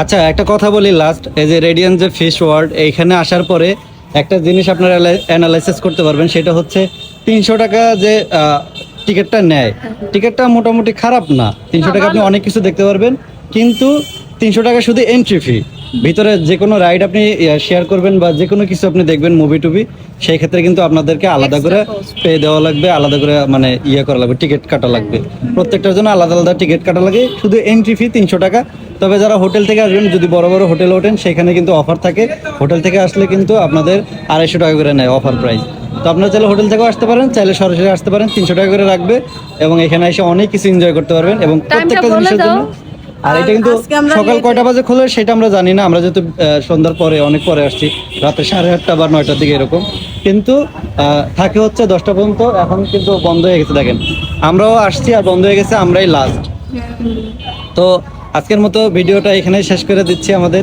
আচ্ছা একটা কথা বলি লাস্ট, এই যে রেডিয়ান যে ফিশ ওয়ার্ল্ড এইখানে আসার পরে একটা জিনিস আপনারা অ্যানালাইসিস করতে পারবেন, সেটা হচ্ছে 300 টাকা যে টিকিটটা নেয়, টিকিটটা মোটামুটি খারাপ না। 300 টাকা আপনি অনেক কিছু দেখতে পারবেন, কিন্তু 300 টাকা শুধু এন্ট্রি ফি। ভিতরে যে কোনো রাইড আপনি শেয়ার করবেন বা যে কোনো কিছু আপনি দেখবেন মুভি টুভি, সেই ক্ষেত্রে কিন্তু আপনাদেরকে আলাদা করে পে দেওয়া লাগবে, আলাদা করে মানে করা লাগবে, টিকিট কাটা লাগবে। প্রত্যেকটার জন্য আলাদা আলাদা টিকিট কাটা লাগে, শুধু এন্ট্রি ফি 300 টাকা। তবে যারা হোটেল থেকে আসবেন, যদি বড় বড় হোটেলে ওঠেন, সেখানে কিন্তু অফার থাকে। হোটেল থেকে আসলে কিন্তু আপনাদের 250 টাকা করে নেয় অফার প্রাইস। তো আপনারা চাইলে হোটেল থেকেও আসতে পারেন, চাইলে সরাসরি আসতে পারেন, 300 টাকা করে রাখবে এবং এখানে এসে অনেক কিছু এনজয় করতে পারবেন এবং প্রত্যেকটা জিনিসের জন্য। আর এটা কিন্তু সকাল কয়টা বাজে খোলে সেটা আমরা জানি না, আমরা যেহেতু সন্ধ্যার পরে অনেক পরে আসছি, রাতে 8:30 বা 9টার দিকে এরকম, কিন্তু থাকে হচ্ছে 10টা পর্যন্ত। এখন কিন্তু বন্ধ হয়ে গেছে, দেখেন আমরাও আসছি আর বন্ধ হয়ে গেছে, আমরাই লাস্ট। তো আজকের মতো ভিডিওটা এখানেই শেষ করে দিচ্ছি আমাদের।